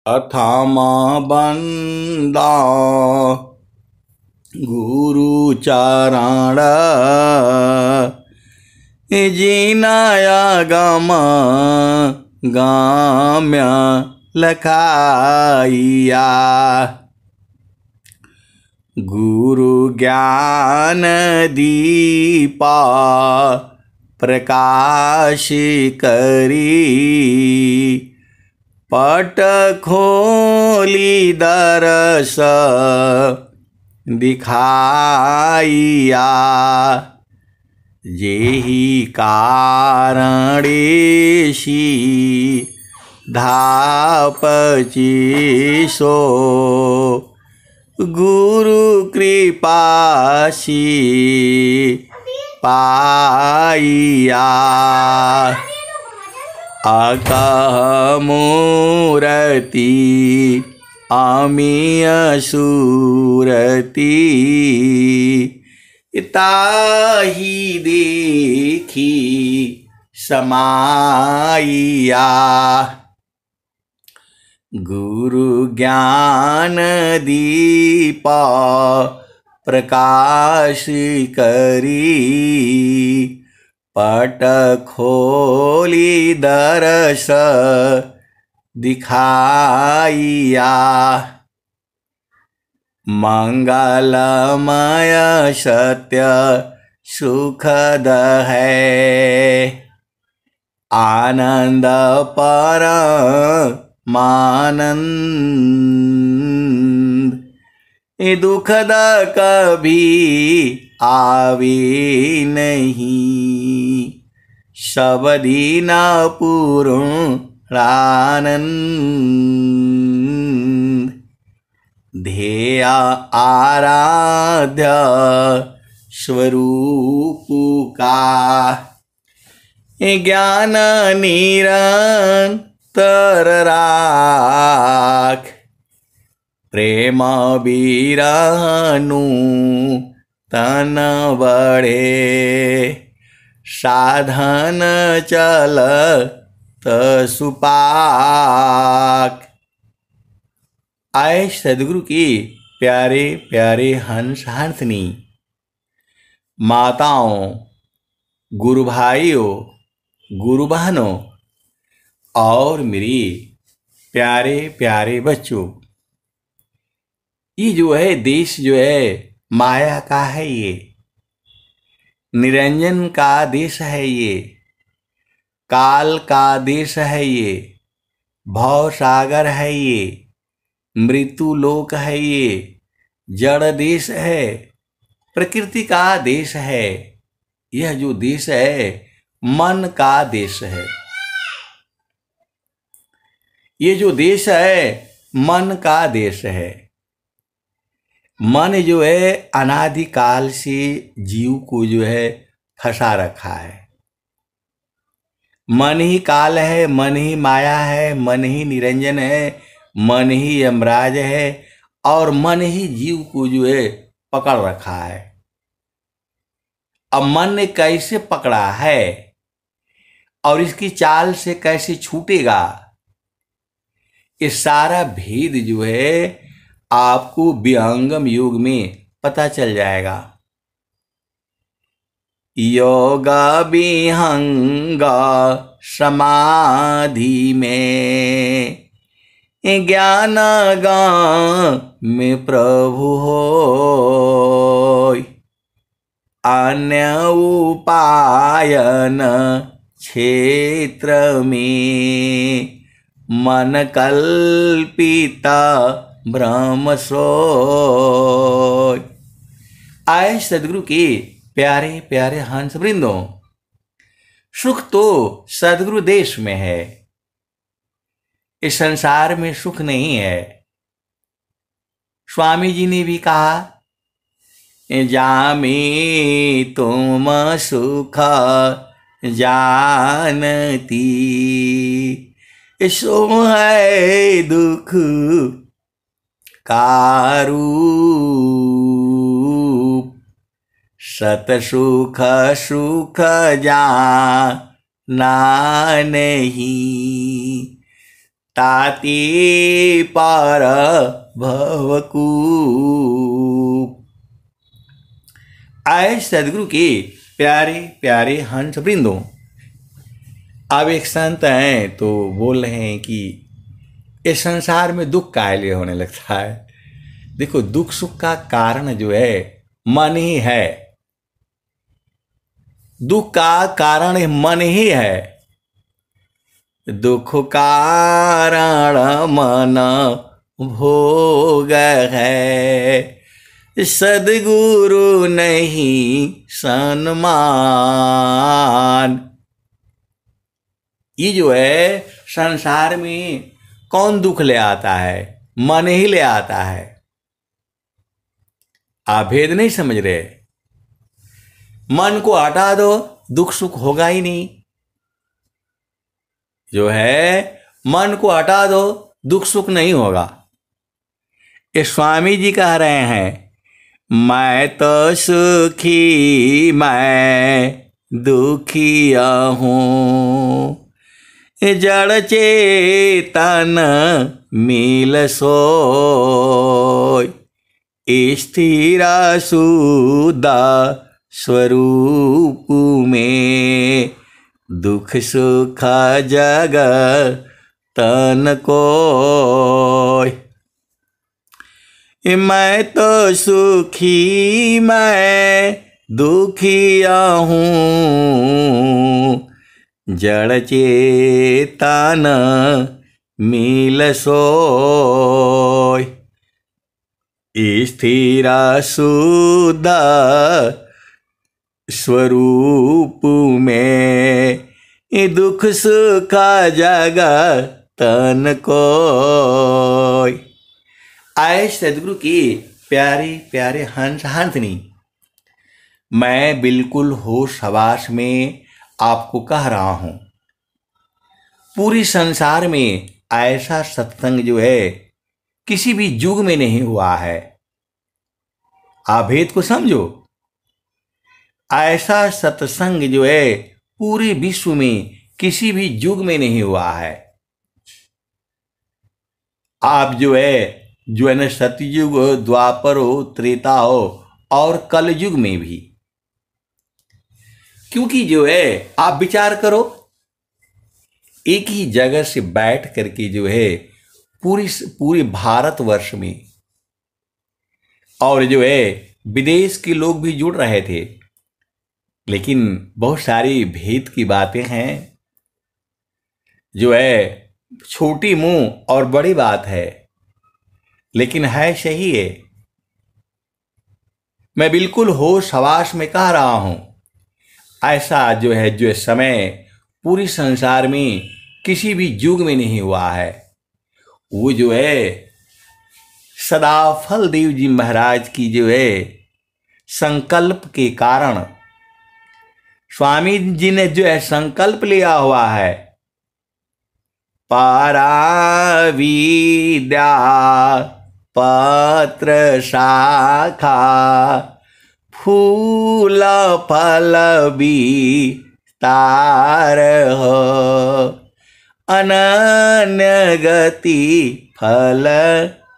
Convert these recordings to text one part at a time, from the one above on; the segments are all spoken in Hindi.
अथम बंदा गुरु चरण जिनाया गम गाम्य लखाइया। गुरु ज्ञान दीपा प्रकाश करी पट खोली दरस दिखाइया। जेहि कारणेशी धापची सो गुरु कृपासी पाइया। अकह मूरति अमीय सूरति ताहि देखी समाइया। गुरु ज्ञान दीपा प्रकाश करी पट खोली दरस दिखाइया। मंगलमय सत्य सुखद है आनंद परमानंद। दुखद कभी आवे नहीं सब दीन पूर्णानंद। ध्येय आराध्य स्वरूप का ज्ञान निरंतर राख। प्रेम बिरहनु तन बढ़े साधन चलत सुपाक। आए सदगुरु की प्यारे प्यारे हंस हंसनी माताओं, गुरु भाइयों, गुरु बहनों और मेरी प्यारे प्यारे बच्चों, ये जो है देश जो है माया का है, ये निरंजन का देश है, ये काल का देश है, ये भव सागर है, ये मृत्यु लोक है, ये जड़ देश है, प्रकृति का देश है। यह जो देश है मन का देश है। ये जो देश है मन का देश है। मन जो है अनादिकाल से जीव को जो है फंसा रखा है। मन ही काल है, मन ही माया है, मन ही निरंजन है, मन ही यमराज है और मन ही जीव को जो है पकड़ रखा है। अब मन ने कैसे पकड़ा है और इसकी चाल से कैसे छूटेगा, ये सारा भेद जो है आपको विहंगम योग में पता चल जाएगा। योग विहंग समाधि में ज्ञान में प्रभु होय। अन्य उपायन क्षेत्र में मन कल्पिता ब्रह्म सोय। आए सदगुरु के प्यारे प्यारे हंस वृंदों, सुख तो सदगुरु देश में है, इस संसार में सुख नहीं है। स्वामी जी ने भी कहा, जामे तुम सुख जानती सो है दुख का रूप। सत सुख सुख जाना नहीं ताती पार भवकूप। आए सदगुरु के प्यारे प्यारे हंस वृंदों। अब एक संत हैं तो बोल रहे हैं कि इस संसार में दुख काहे लिए होने लगता है। देखो, दुख सुख का कारण जो है मन ही है। दुख का कारण मन ही है। दुख कारण मन भोग है, सदगुरु नहीं सन्मान। ये जो है संसार में कौन दुख ले आता है? मन ही ले आता है। आप भेद नहीं समझ रहे। मन को हटा दो, दुख सुख होगा ही नहीं। जो है मन को हटा दो, दुख सुख नहीं होगा। ये स्वामी जी कह रहे हैं, मैं तो सुखी मैं दुखिया हूँ, जड़ चेतन मिल सोय, स्थिरा सुदा स्वरूप में, दुख सुख जग तन कोय। मैं तो सुखी मैं दुखिया हूँ, जड़ चेतन मिल सोय, स्थिरा शुद्ध स्वरूप में, दुख सुख जग तन कोय। आए सदगुरु की प्यारे प्यारे हंस हंसनी। मैं बिल्कुल होश हवास में आपको कह रहा हूं, पूरी संसार में ऐसा सत्संग जो है किसी भी युग में नहीं हुआ है। आप भेद को समझो। ऐसा सत्संग जो है पूरे विश्व में किसी भी युग में नहीं हुआ है। आप जो है न सतयुग हो, द्वापर हो, त्रेता हो और कलयुग में भी। क्योंकि जो है आप विचार करो, एक ही जगह से बैठ करके जो है पूरे भारतवर्ष में और जो है विदेश के लोग भी जुड़ रहे थे। लेकिन बहुत सारी भेद की बातें हैं। जो है छोटी मुंह और बड़ी बात है, लेकिन है सही है। मैं बिल्कुल होश हवास में कह रहा हूं, ऐसा जो है जो समय पूरी संसार में किसी भी युग में नहीं हुआ है। वो जो है सदाफल देव जी महाराज की जो है संकल्प के कारण स्वामी जी ने जो है संकल्प लिया हुआ है, पारा विद्या पत्र शाखा फूल फल विस्तार हो, अनन्य गति फल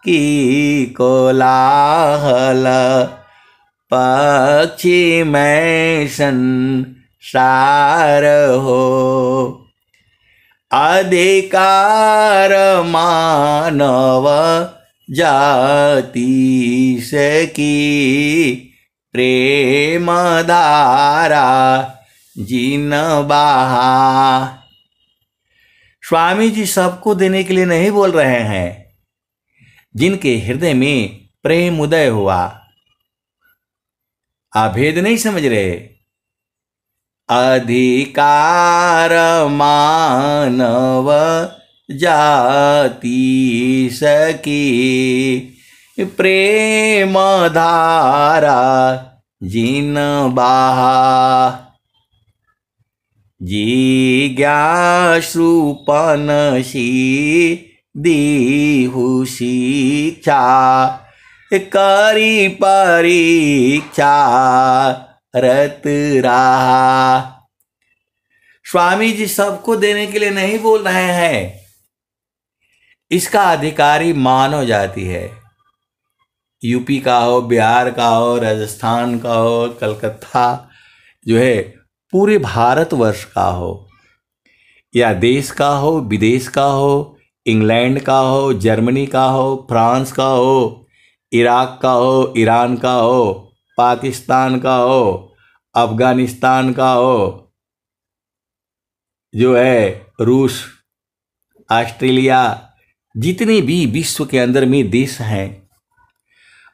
की कोलाहल, पक्षी में संसार हो, अधिकार मानव जाति से की, प्रेम धारा जिन बहा। स्वामी जी सबको देने के लिए नहीं बोल रहे हैं। जिनके हृदय में प्रेम उदय हुआ, आप भेद नहीं समझ रहे। अधिकार मानव जाति सकी, प्रेम धारा जिन बहा, जिज्ञासुपन दीहु शिक्षा, करी परीक्षा रत रहा। स्वामी जी सबको देने के लिए नहीं बोल रहे हैं। इसका अधिकारी मानव जाति है। यूपी का हो, बिहार का हो, राजस्थान का हो, कलकत्ता जो है पूरे भारतवर्ष का हो, या देश का हो, विदेश का हो, इंग्लैंड का हो, जर्मनी का हो, फ्रांस का हो, इराक का हो, ईरान का हो, पाकिस्तान का हो, अफगानिस्तान का हो, जो है रूस, ऑस्ट्रेलिया, जितने भी विश्व के अंदर में देश हैं,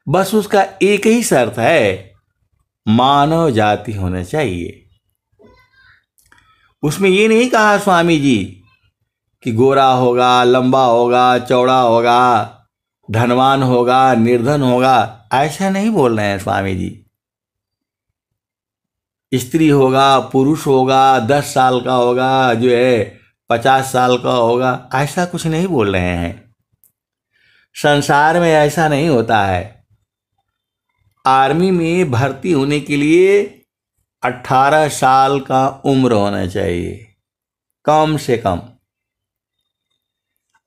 बस उसका एक ही शर्त है, मानव जाति होना चाहिए। उसमें ये नहीं कहा स्वामी जी कि गोरा होगा, लंबा होगा, चौड़ा होगा, धनवान होगा, निर्धन होगा, ऐसा नहीं बोल रहे हैं स्वामी जी। स्त्री होगा, पुरुष होगा, 10 साल का होगा, जो है 50 साल का होगा, ऐसा कुछ नहीं बोल रहे हैं। संसार में ऐसा नहीं होता है। आर्मी में भर्ती होने के लिए 18 साल का उम्र होना चाहिए कम से कम,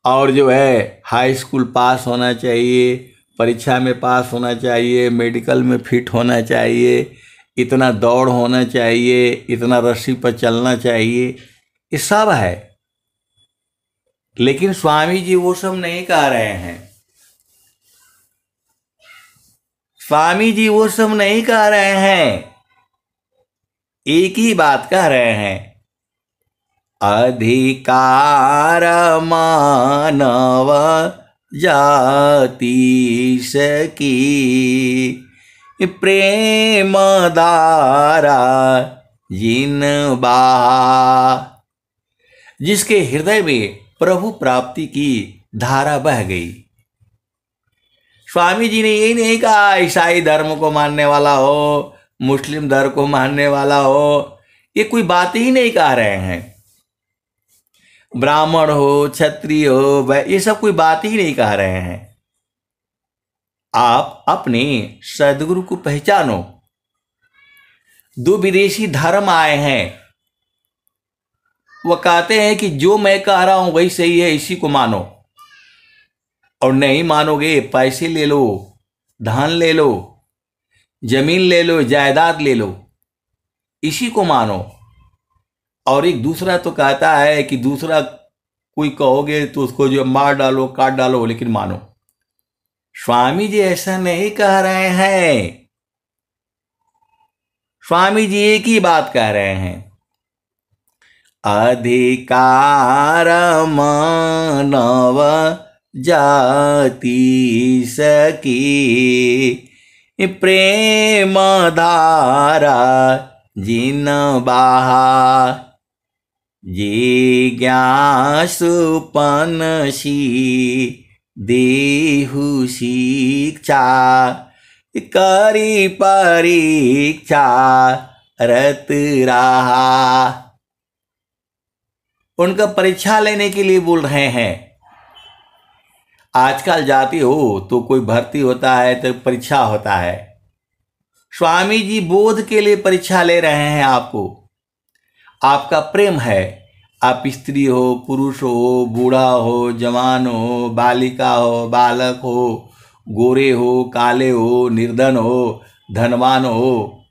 और जो है हाई स्कूल पास होना चाहिए, परीक्षा में पास होना चाहिए, मेडिकल में फिट होना चाहिए, इतना दौड़ होना चाहिए, इतना रस्सी पर चलना चाहिए, ये सब है। लेकिन स्वामी जी वो सब नहीं कह रहे हैं। स्वामी जी वो सब नहीं कह रहे हैं। एक ही बात कह रहे हैं, अधिकार मानव जाति सकी, प्रेम दारा जिन बहा। जिसके हृदय में प्रभु प्राप्ति की धारा बह गई। स्वामी जी ने यही नहीं कहा ईसाई धर्म को मानने वाला हो, मुस्लिम धर्म को मानने वाला हो, ये कोई बात ही नहीं कह रहे हैं। ब्राह्मण हो, क्षत्रिय हो, ये सब कोई बात ही नहीं कह रहे हैं। आप अपने सदगुरु को पहचानो। 2 विदेशी धर्म आए हैं, वो कहते हैं कि जो मैं कह रहा हूं वही सही है, इसी को मानो, और नहीं मानोगे पैसे ले लो, धन ले लो, जमीन ले लो, जायदाद ले लो, इसी को मानो। और एक दूसरा तो कहता है कि दूसरा कोई कहोगे तो उसको जो मार डालो, काट डालो, लेकिन मानो। स्वामी जी ऐसा नहीं कह रहे हैं। स्वामी जी एक ही बात कह रहे हैं, अधिकार मानव जाति सकी, प्रेम धारा जिन बहा। जिज्ञासुपनसी देहु शिक्षा, करी परीक्षा रत रहा। उनका परीक्षा लेने के लिए बोल रहे हैं। आजकल जाती हो तो कोई भर्ती होता है तो परीक्षा होता है। स्वामी जी बोध के लिए परीक्षा ले रहे हैं आपको। आपका प्रेम है, आप स्त्री हो, पुरुष हो, बूढ़ा हो, जवान हो, बालिका हो, बालक हो, गोरे हो, काले हो, निर्धन हो, धनवान हो,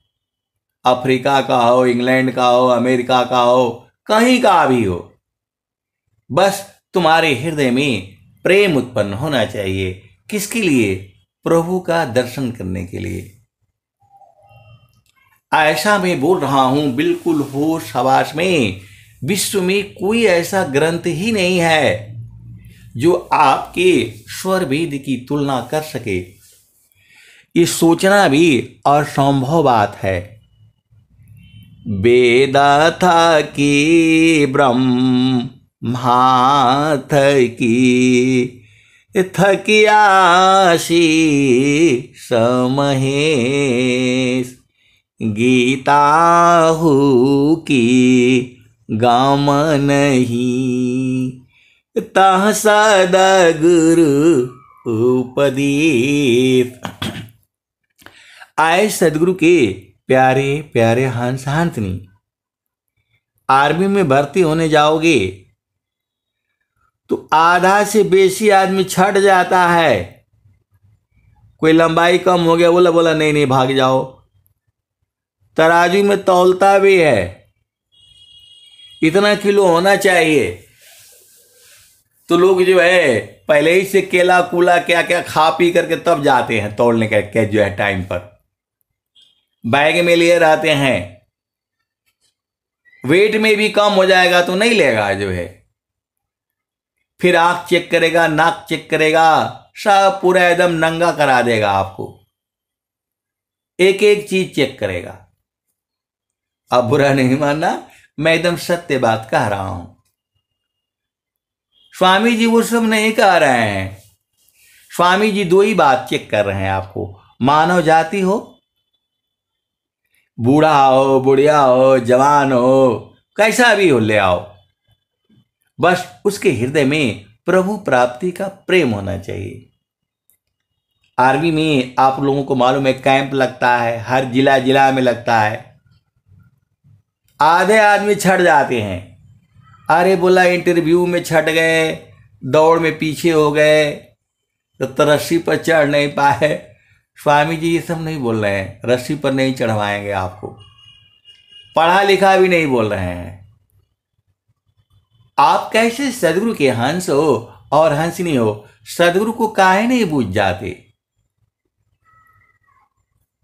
अफ्रीका का हो, इंग्लैंड का हो, अमेरिका का हो, कहीं का भी हो, बस तुम्हारे हृदय में प्रेम उत्पन्न होना चाहिए। किसके लिए? प्रभु का दर्शन करने के लिए। ऐसा मैं बोल रहा हूं बिल्कुल होश हवास में। विश्व में कोई ऐसा ग्रंथ ही नहीं है जो आपके स्वर वेद की तुलना कर सके। ये सोचना भी असंभव बात है। वेद था कि ब्रह्माथ की थकियासी समहेश, गीता हु की गाम नहीं, तह सदगुरु उपदेश। आए सदगुरु के प्यारे प्यारे हंस हंसनी, आर्मी में भर्ती होने जाओगे तो आधा से बेसी आदमी छट जाता है। कोई लंबाई कम हो गया, बोला बोला नहीं नहीं भाग जाओ। तराजू में तौलता भी है, इतना किलो होना चाहिए। तो लोग जो है पहले ही से केला कूला क्या क्या खा पी करके तब जाते हैं तौलने के जो है टाइम पर, बैग में लिए रहते हैं। वेट में भी कम हो जाएगा तो नहीं लेगा जो है, फिर आंख चेक करेगा, नाक चेक करेगा, सब पूरा एकदम नंगा करा देगा आपको, एक एक चीज चेक करेगा। अब बुरा नहीं मानना, मैं एकदम सत्य बात कह रहा हूं। स्वामी जी वो सब नहीं कह रहे हैं। स्वामी जी दो ही बात चेक कर रहे हैं आपको, मानव जाति हो, बूढ़ा हो, बुढ़िया हो, जवान हो, कैसा भी हो ले आओ, बस उसके हृदय में प्रभु प्राप्ति का प्रेम होना चाहिए। आर्मी में आप लोगों को मालूम है कैंप लगता है, हर जिला जिला में लगता है। आधे आदमी छट जाते हैं, अरे बोला इंटरव्यू में छट गए, दौड़ में पीछे हो गए, तो रस्सी पर चढ़ नहीं पाए। स्वामी जी ये सब नहीं बोल रहे हैं, रस्सी पर नहीं चढ़वाएंगे आपको, पढ़ा लिखा भी नहीं बोल रहे हैं। आप कैसे सदगुरु के हंस हो और हंसनी हो, सदगुरु को काहे नहीं बूझ जाते।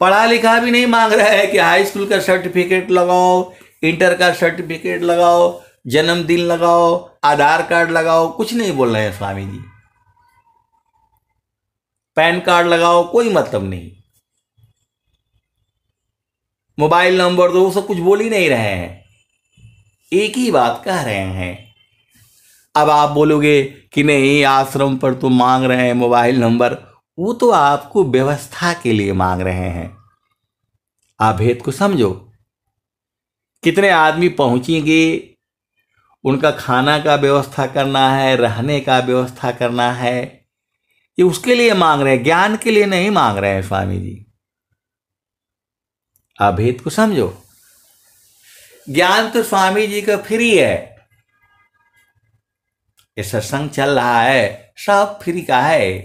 पढ़ा लिखा भी नहीं मांग रहा है कि हाई स्कूल का सर्टिफिकेट लगाओ, इंटर का सर्टिफिकेट लगाओ, जन्मदिन लगाओ, आधार कार्ड लगाओ, कुछ नहीं बोल रहे हैं स्वामी जी। पैन कार्ड लगाओ, कोई मतलब नहीं। मोबाइल नंबर दो, सब कुछ बोल ही नहीं रहे हैं, एक ही बात कह रहे हैं। अब आप बोलोगे कि नहीं आश्रम पर तो मांग रहे हैं मोबाइल नंबर, वो तो आपको व्यवस्था के लिए मांग रहे हैं। आप भेद को समझो। कितने आदमी पहुंचेंगे, उनका खाना का व्यवस्था करना है, रहने का व्यवस्था करना है, ये उसके लिए मांग रहे हैं, ज्ञान के लिए नहीं मांग रहे हैं स्वामी जी। आप भेद को समझो। ज्ञान तो स्वामी जी का फ्री है। ये सत्संग चल रहा है, सब फ्री का है।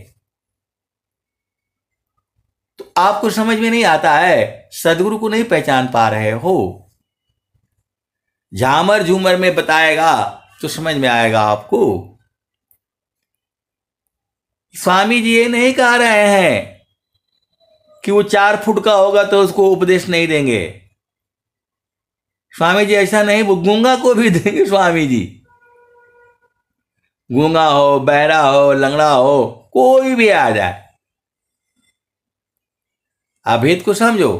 तो आपको समझ में नहीं आता है, सदगुरु को नहीं पहचान पा रहे हो। झामर झूमर में बताएगा तो समझ में आएगा आपको। स्वामी जी ये नहीं कह रहे हैं कि वो 4 फुट का होगा तो उसको उपदेश नहीं देंगे। स्वामी जी ऐसा नहीं, वो गूंगा को भी देंगे स्वामी जी। गूंगा हो, बहरा हो, लंगड़ा हो, कोई भी आ जाए, अभेद को समझो।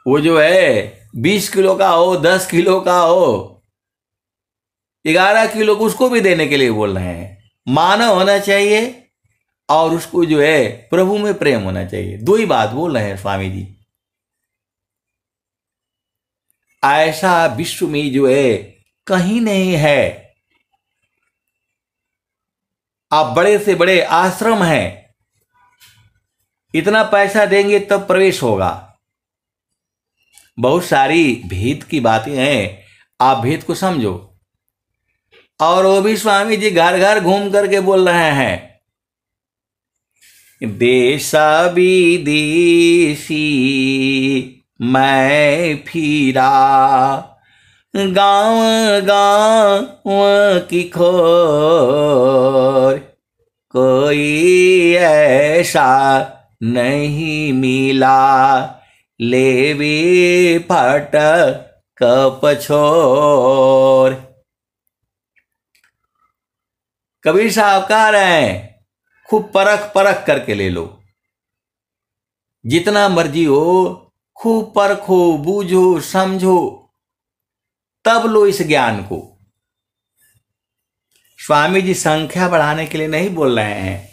वो जो है 20 किलो का हो, 10 किलो का हो, 11 किलो को उसको भी देने के लिए बोल रहे हैं। मानव होना चाहिए और उसको जो है प्रभु में प्रेम होना चाहिए, दो ही बात बोल रहे हैं स्वामी जी। ऐसा विश्व में जो है कहीं नहीं है। आप बड़े से बड़े आश्रम हैं, इतना पैसा देंगे तब प्रवेश होगा। बहुत सारी भेद की बातें हैं, आप भेद को समझो। और वो भी स्वामी जी घर घर घूम करके बोल रहे हैं, देशा विदेशी मैं फिरा, गांव गांव की खोर, कोई ऐसा नहीं मिला, लेवी फट कपछोर। कबीर साहब कह रहे हैं खूब परख परख करके ले लो, जितना मर्जी हो, खूब परखो, बूझो, समझो, तब लो इस ज्ञान को। स्वामी जी संख्या बढ़ाने के लिए नहीं बोल रहे हैं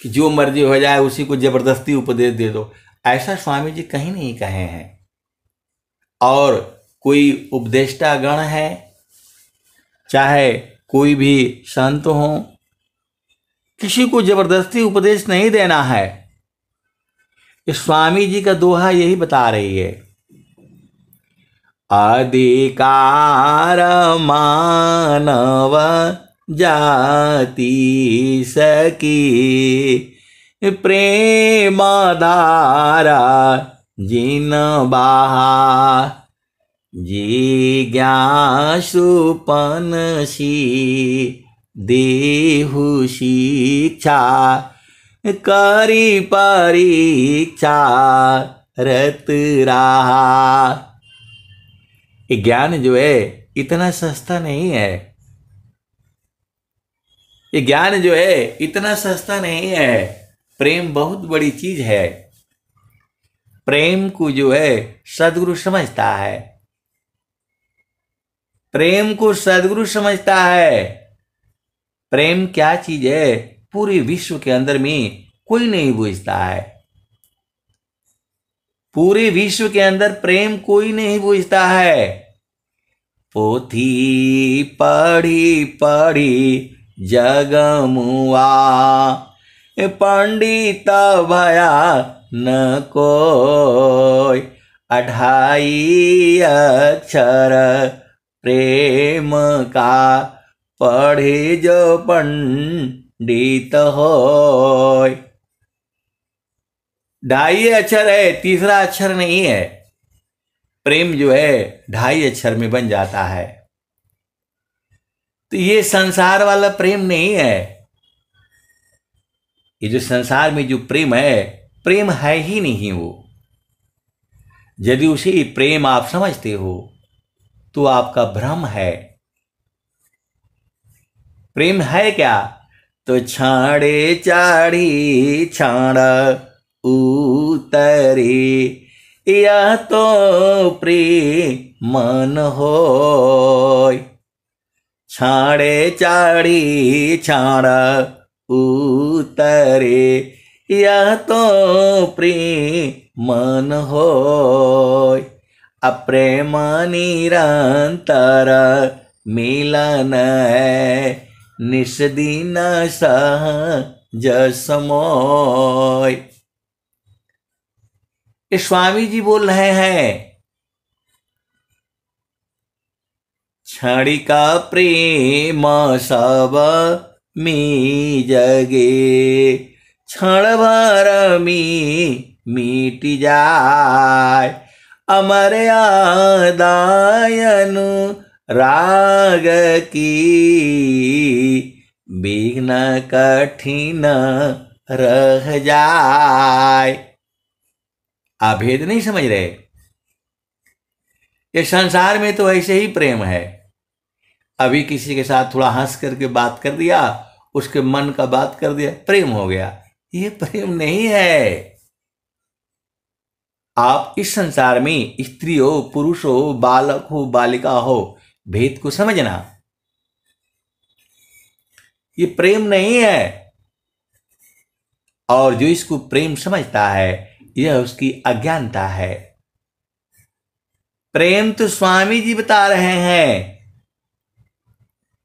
कि जो मर्जी हो जाए उसी को जबरदस्ती उपदेश दे दो, ऐसा स्वामी जी कहीं नहीं कहे हैं। और कोई उपदेष्टा गण है, चाहे कोई भी संत हो, किसी को जबरदस्ती उपदेश नहीं देना है। इस स्वामी जी का दोहा यही बता रही है। अधिकार मानव जाति सकी, प्रेम धारा जिन बहा, जिज्ञासुपन सी देहु शिक्षा, करी परीक्षा रत रहा। ये ज्ञान जो है इतना सस्ता नहीं है, ये ज्ञान जो है इतना सस्ता नहीं है। प्रेम बहुत बड़ी चीज है। प्रेम को जो है सदगुरु समझता है, प्रेम को सदगुरु समझता है। प्रेम क्या चीज है पूरे विश्व के अंदर में कोई नहीं बूझता है। पूरे विश्व के अंदर प्रेम कोई नहीं बूझता है। पोथी पढ़ी पढ़ी जग मुआ, पंडित भया न कोई, 28 अक्षर प्रेम का, पढ़े जो पंडित होय। 2.5 अक्षर है, तीसरा अक्षर नहीं है। प्रेम जो है 2.5 अक्षर में बन जाता है। तो ये संसार वाला प्रेम नहीं है। ये जो संसार में जो प्रेम है, प्रेम है ही नहीं वो। यदि उसे प्रेम आप समझते हो तो आपका भ्रम है। प्रेम है क्या? तो छाड़े चाढ़ी छाड़ उतरे, यह तो प्रेम मन होय। छाड़े चाढ़ी छाड़ उतरे, यह तो प्रेम मन होय। अप्रेम निरंतर मिलन है, निष्दिन सहज समोय। ये स्वामी जी बोल रहे हैं। क्षणिका प्रेम सब मी जगे, क्षण भर में मिट जाय। अमर आदायनु राग की, विघ्न कठिन रह जाय। आप भेद नहीं समझ रहे? ये संसार में तो ऐसे ही प्रेम है। अभी किसी के साथ थोड़ा हंस करके बात कर दिया, उसके मन का बात कर दिया, प्रेम हो गया। ये प्रेम नहीं है। आप इस संसार में स्त्री हो, पुरुष हो, बालक हो, बालिका हो, भेद को समझना। ये प्रेम नहीं है। और जो इसको प्रेम समझता है, यह उसकी अज्ञानता है। प्रेम तो स्वामी जी बता रहे हैं।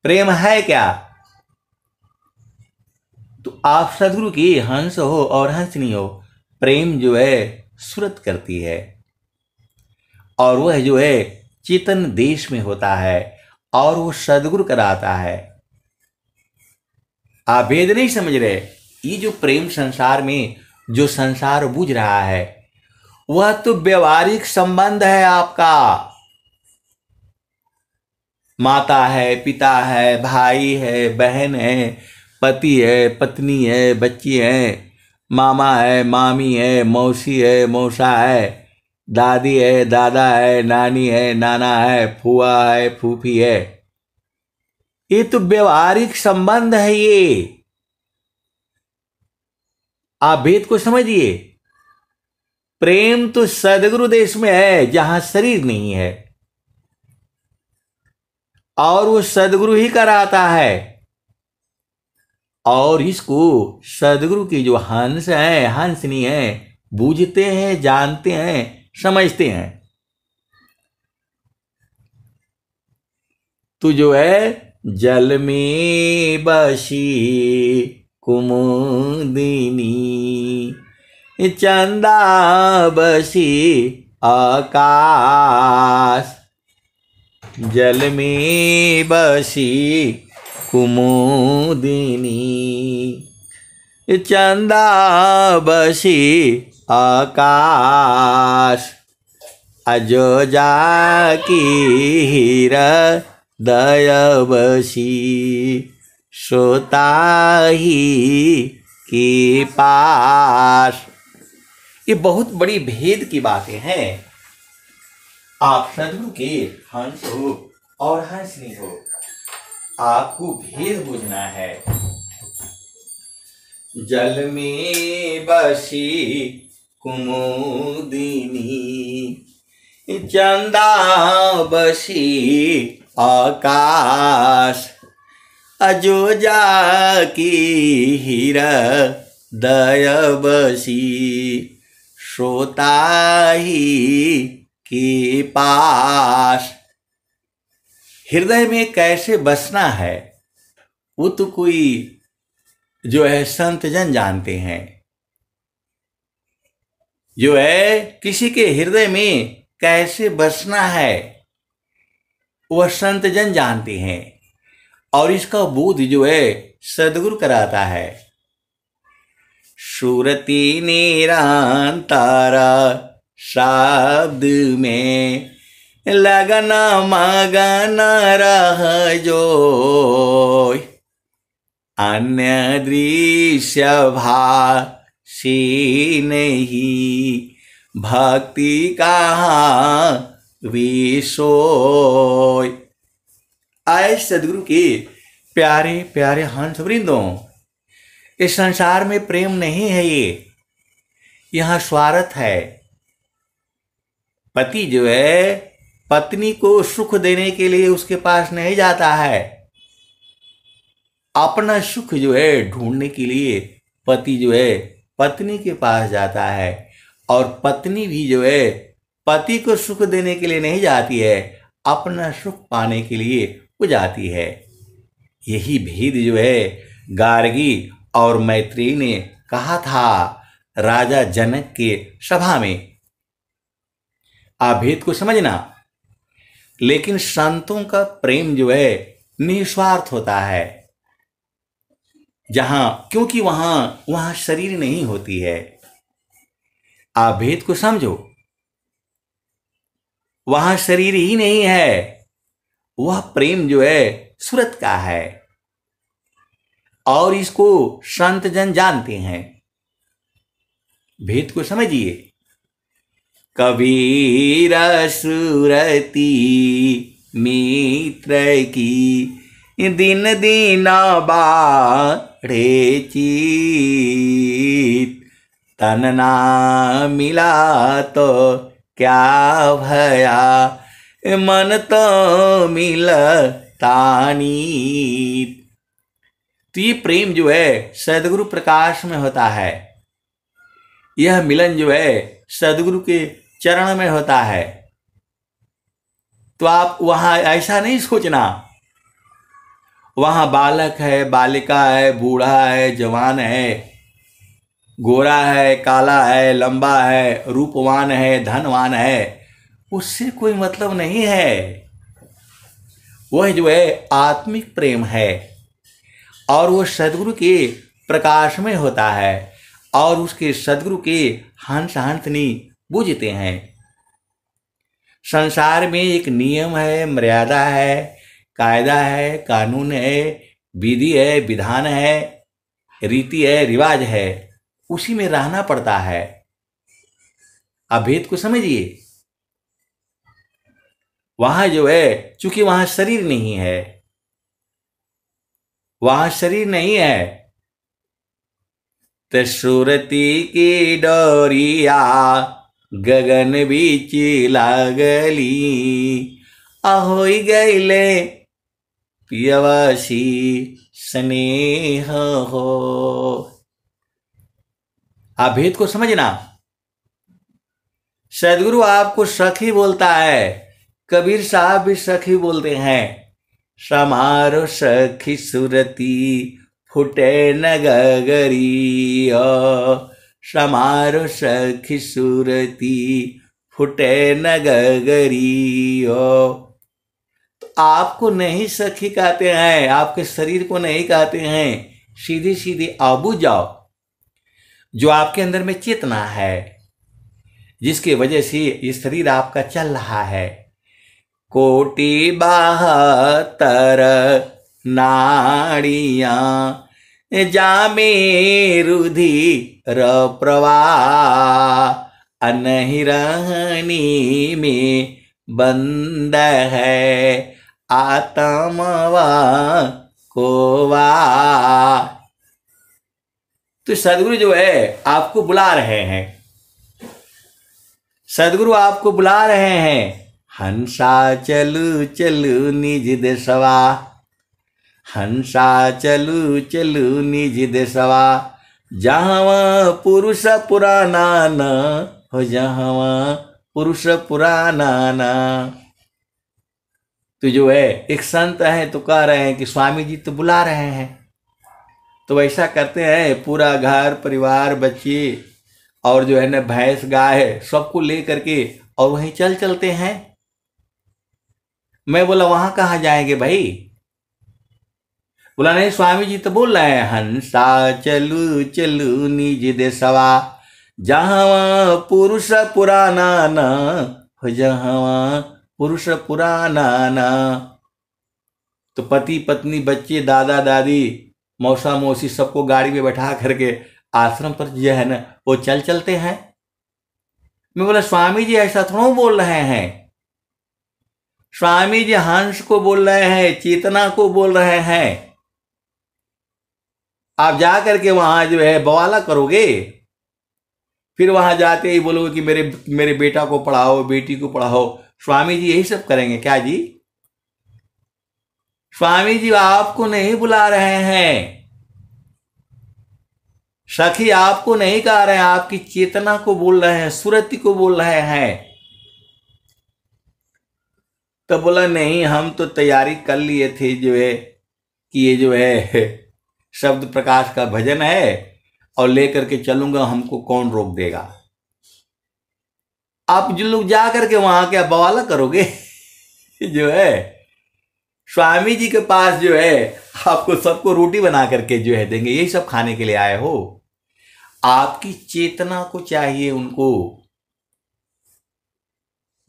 प्रेम है क्या? तो आप सदगुरु की हंस हो और हंसनी हो, प्रेम जो है सुरत करती है, और वह जो है चेतन देश में होता है, और वो सदगुरु कराता है। आप भेद नहीं समझ रहे? ये जो प्रेम संसार में जो संसार बूझ रहा है, वह तो व्यवहारिक संबंध है आपका। माता है, पिता है, भाई है, बहन है, पति है, पत्नी है, बच्ची है, मामा है, मामी है, मौसी है, मौसा है, दादी है, दादा है, नानी है, नाना है, फुआ है, फूफी है। ये तो व्यवहारिक संबंध है। ये आप भेद को समझिए। प्रेम तो सदगुरु देश में है, जहां शरीर नहीं है, और वो सदगुरु ही कराता है। और इसको सदगुरु की जो हंस है, हंसनी है, बूझते हैं, जानते हैं, समझते हैं। तो जो है जल में बसी कुमुदिनी, चंदा बसी आकाश, जल में बसी कुमुदिनी, चंदा बसी आकाश, अजो जाकी हृदय बसी सोताही के पास। ये बहुत बड़ी भेद की बातें हैं। आप सदगुरु के हंस हो और हंसनी हो, आपको भेद बुझना है। जल में बसी कुमुदिनी, चंदा बसी आकाश, अजो जाकी हृदय बसी सोताही के पास। हृदय में कैसे बसना है वो तो कोई जो है संत जन जानते हैं। जो है किसी के हृदय में कैसे बसना है वह संत जन जानते हैं, और इसका बोध जो है सदगुरु कराता है। सुरति निरंतर शब्द में लगन मगन रह जो, अन्य दृश्य भाषी नहीं भक्ति कहाँ विसोय। आए सदगुरु के प्यारे प्यारे हंस वृंदों, इस संसार में प्रेम नहीं है, ये यहाँ स्वार्थ है। पति जो है पत्नी को सुख देने के लिए उसके पास नहीं जाता है, अपना सुख जो है ढूंढने के लिए पति जो है पत्नी के पास जाता है, और पत्नी भी जो है पति को सुख देने के लिए नहीं जाती है, अपना सुख पाने के लिए वो जाती है। यही भेद जो है गार्गी और मैत्रेयी ने कहा था राजा जनक के सभा में। आप भेद को समझना। लेकिन संतों का प्रेम जो है निस्वार्थ होता है, जहां क्योंकि वहां शरीर नहीं होती है। आप भेद को समझो, वहां शरीर ही नहीं है, वह प्रेम जो है सूरत का है, और इसको संत जन जानते हैं। भेद को समझिए। कबीर सुरती मित्र की, दिन दिन बाढ़े चीत, तन ना मिला तो क्या भया, मन तो मिलता नीत। तो ये प्रेम जो है सदगुरु प्रकाश में होता है, यह मिलन जो है सदगुरु के चरण में होता है। तो आप वहां ऐसा नहीं सोचना वहां बालक है, बालिका है, बूढ़ा है, जवान है, गोरा है, काला है, लंबा है, रूपवान है, धनवान है, उससे कोई मतलब नहीं है। वह जो है आत्मिक प्रेम है, और वो सदगुरु के प्रकाश में होता है, और उसके सदगुरु के हंस हंसनी बूझते हैं। संसार में एक नियम है, मर्यादा है, कायदा है, कानून है, विधि है, विधान है, रीति है, रिवाज है, उसी में रहना पड़ता है। आप भेद को समझिए। वहां जो है चूंकि वहां शरीर नहीं है, वहां शरीर नहीं है, तो सुरती की डोरिया गगन बीच लागली, अहोई गईले पियवासी स्नेह हो। आप भेद को समझना। सदगुरु आपको सखी बोलता है, कबीर साहब भी सखी बोलते हैं। समारो सखी सुरती फुटे न गगरी, समारो सखी सुरती फुटे न गगरी। आपको नहीं सखी कहते हैं, आपके शरीर को नहीं कहते हैं, सीधी सीधी आबू जाओ। जो आपके अंदर में चेतना है, जिसकी वजह से ये शरीर आपका चल रहा है, कोटि 72 नाड़ियां जामे रुधिर प्रवाह, नहीं रहनी में बंद है आत्मवा कोवा। तो सदगुरु जो है आपको बुला रहे हैं, सदगुरु आपको बुला रहे हैं। हंसा चलू चलू निज देशवा, हंसा चलू चलू निज देशवा, जहाँ पुरुष पुराना न हो, जहाँ पुरुष पुराना न। तो जो है एक संत है तो कह रहे हैं कि स्वामी जी तो बुला रहे हैं, तो वैसा करते हैं, पूरा घर परिवार बच्चे और जो है ना भैंस गाय सबको ले करके और वहीं चल चलते हैं। मैं बोला वहां कहाँ जाएंगे भाई? बोला नहीं, स्वामी जी तो बोल रहे हैं हंसा चलू चलू निज देशवा, जहाँ पुरुष पुराना न हो, जहाँ पुरुष पुराना न। तो पति पत्नी बच्चे दादा दादी मौसा मौसी सबको गाड़ी में बैठा करके आश्रम पर जो है ना वो चल चलते हैं। मैं बोला स्वामी जी ऐसा थोड़ा बोल रहे हैं, स्वामी जी हंस को बोल रहे हैं, चेतना को बोल रहे हैं। आप जा करके वहां जो है बवाला करोगे, फिर वहां जाते ही बोलोगे कि मेरे बेटा को पढ़ाओ, बेटी को पढ़ाओ। स्वामी जी यही सब करेंगे क्या जी? स्वामी जी आपको नहीं बुला रहे हैं, सखी आपको नहीं कह रहे हैं, आपकी चेतना को बोल रहे हैं, सुरति को बोल रहे हैं। तो बोला नहीं, हम तो तैयारी कर लिए थे जो है कि ये जो है शब्द प्रकाश का भजन है और लेकर के चलूंगा, हमको कौन रोक देगा। आप जो लोग जा करके वहां क्या बवाला करोगे जो है स्वामी जी के पास जो है आपको सबको रोटी बना करके जो है देंगे, यही सब खाने के लिए आए हो। आपकी चेतना को चाहिए, उनको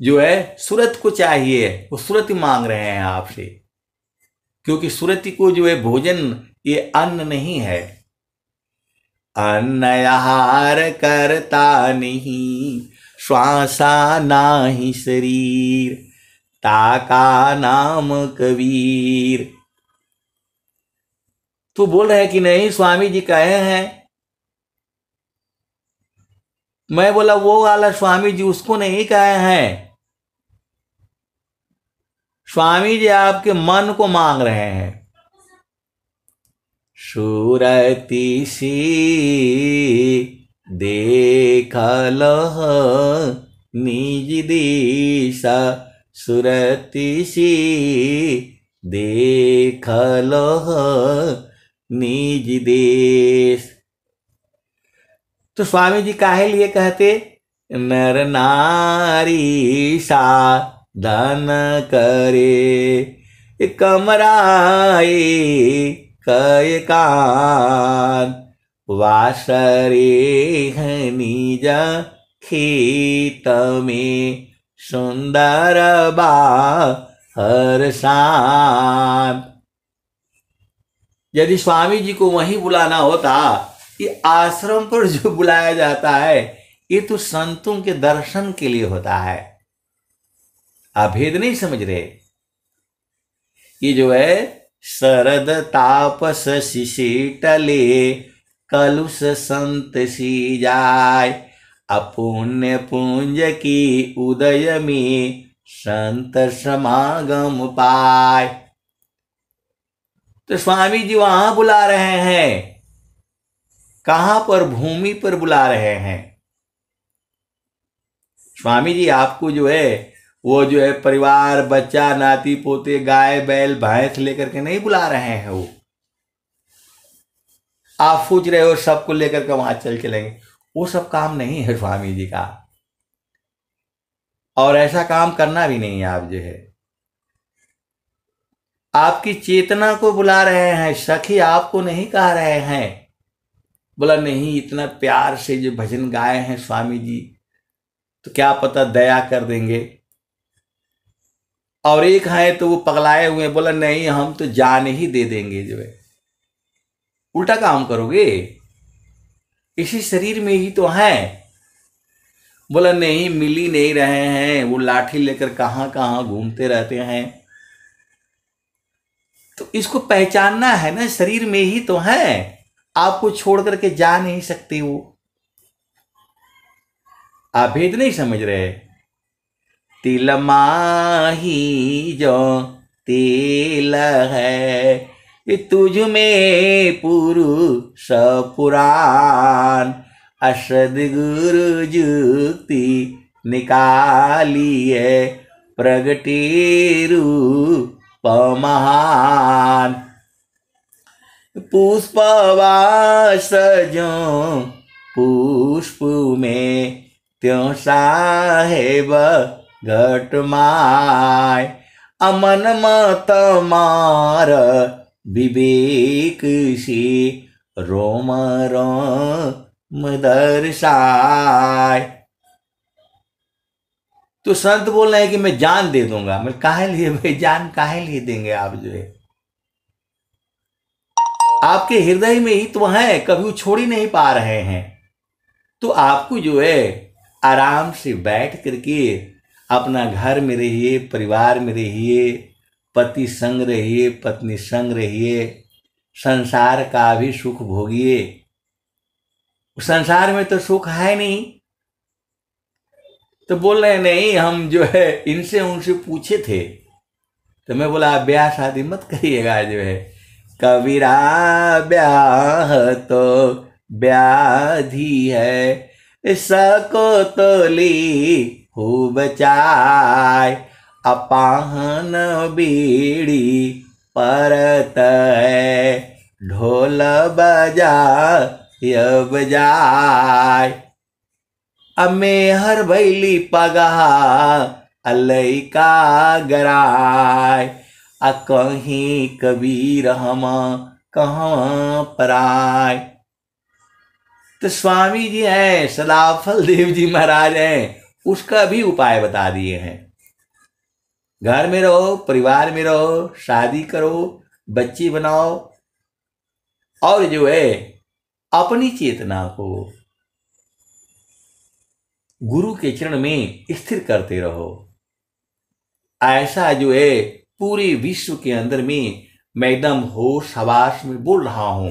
जो है सुरत को चाहिए, वो सुरति मांग रहे हैं आपसे, क्योंकि सुरति को जो है भोजन ये अन्न नहीं है, अन्न आहार करता नहीं, श्वासा नाही शरीर, ताका नाम कबीर। तो बोल रहे हैं कि नहीं स्वामी जी कहे हैं। मैं बोला वो वाला स्वामी जी उसको नहीं कहे हैं, स्वामी जी आपके मन को मांग रहे हैं। सुरति सी देखल निज दिशा, सुरति सी देखल निज देश। तो स्वामी जी काहे लिए कहते, नर नारी साधन करे, कमराए कय कान, वासरे निज खेत में, सुंदर बाहर शान। यदि स्वामी जी को वहीं बुलाना होता, ये आश्रम पर जो बुलाया जाता है ये तो संतों के दर्शन के लिए होता है। आप भेद नहीं समझ रहे। ये जो है शरद तापस शिशिटले, कलुष संत सी जाय, अपुण्य पुंज की उदय में, संत समागम पाय। तो स्वामी जी वहां बुला रहे हैं, कहां पर? भूमि पर बुला रहे हैं। स्वामी जी आपको जो है वो जो है परिवार बच्चा नाती पोते गाय बैल भैंस लेकर के नहीं बुला रहे हैं। वो आप सोच रहे हो सबको लेकर के वहां चल चलेंगे, वो सब काम नहीं है स्वामी जी का, और ऐसा काम करना भी नहीं है। आप जो है आपकी चेतना को बुला रहे हैं, सखी आपको नहीं कह रहे हैं। बोला नहीं, इतना प्यार से जो भजन गाए हैं स्वामी जी, तो क्या पता दया कर देंगे। और एक है तो वो पगलाए हुए, बोला नहीं हम तो जान ही दे देंगे, जो है उल्टा काम करोगे, इसी शरीर में ही तो है। बोला नहीं, मिल ही नहीं रहे हैं, वो लाठी लेकर कहां कहां घूमते रहते हैं। तो इसको पहचानना है ना, शरीर में ही तो है, आपको छोड़ करके जा नहीं सकते वो। आप भेद नहीं समझ रहे। तिल माही जो तिल है, ये तुझ में पुरुष पुराण, असद गुरु जुक्ति निकालिए, प्रगटे रूप महान। पुष्पवास जो पुष्प में त्यों साहेब घटमाय, अमन मत मार विवेक से, रोम रोम दर्शाय। तो संत बोल रहे हैं कि मैं जान दे दूंगा। मैं काहे लिए भाई, जान काहे लिए देंगे आप, जो है आपके हृदय में ही तो है, कभी वो छोड़ ही नहीं पा रहे हैं। तो आपको जो है आराम से बैठ करके अपना घर में रहिए, परिवार में रहिए, पति संग रहिए, पत्नी संग रहिए, संसार का भी सुख भोगिए। संसार में तो सुख है नहीं। तो बोल रहे नहीं, हम जो है इनसे उनसे पूछे थे, तो मैं बोला ब्याह शादी मत करिएगा, जो है कबीरा ब्याह तो व्याधि है, सको तो ली हो बचाए, अपाहन बीड़ी परत है, ढोल बजा य बजाय। अमेहर भैली पगहा अलई का गराय, आ कहीं कबीर हम कहाँ पराय। तो स्वामी जी हैं, सदाफल देव जी महाराज हैं, उसका भी उपाय बता दिए हैं। घर में रहो, परिवार में रहो, शादी करो, बच्ची बनाओ, और जो है अपनी चेतना को गुरु के चरण में स्थिर करते रहो। ऐसा जो है पूरे विश्व के अंदर में मैं एकदम होश हवास में बोल रहा हूं,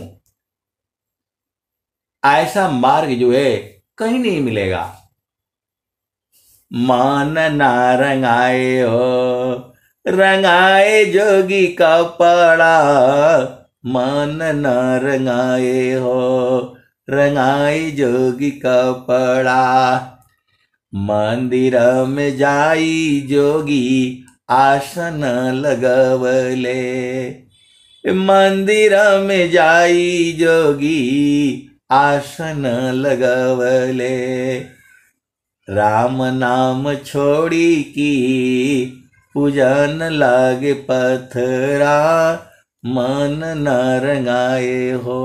ऐसा मार्ग जो है कहीं नहीं मिलेगा। मान ना रंगाए हो, रंगाए जोगी कपड़ा, मान ना रंगाए हो, रंगाए जोगी कपड़ा। मंदिर में जाई जोगी आसन लगवले, मंदिर में जाई जोगी आसन लगवले। राम नाम छोड़ी की पूजन लागे पथरा, मन न रंगाए हो,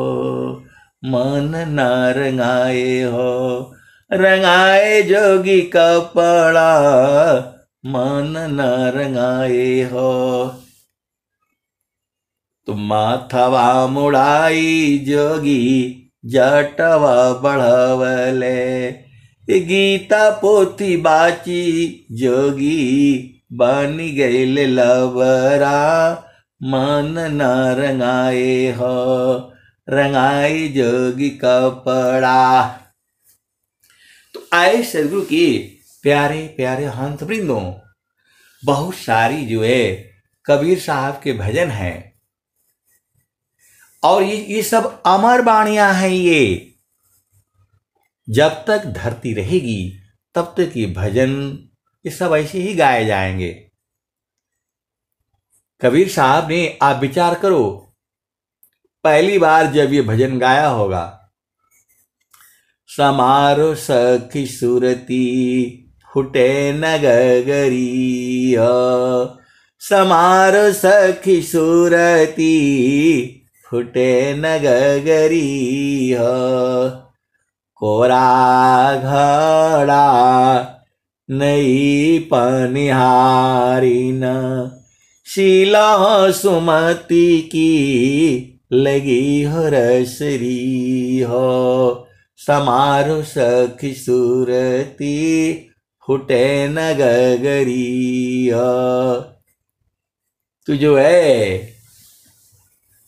मन न रंगाए हो, रंगाए जोगी कपड़ा, मन न रंगाए हो। तो माथवा मुड़ाई जोगी जटवा बढ़वले, गीता पोथी बाची जोगी बन गईल लबरा, मन न रंगाए हो, रंगाई जोगी कपड़ा। तो आए सदगुरु के प्यारे प्यारे हंस वृंदों, बहुत सारी जो है कबीर साहब के भजन हैं, और ये सब अमर वाणियां हैं। ये जब तक धरती रहेगी तब तक ये भजन ये सब ऐसे ही गाए जाएंगे। कबीर साहब ने, आप विचार करो, पहली बार जब ये भजन गाया होगा, समारो सखी सुरती फुटे नगरी, समारो सखी सुरती फुटे न गगरी हो। कोरा घड़ा नई पनिहारी न शीला सुमति की लगी हो रसरी हो। समारो सखी सुरती फुटे न गगरी हो। तो जो है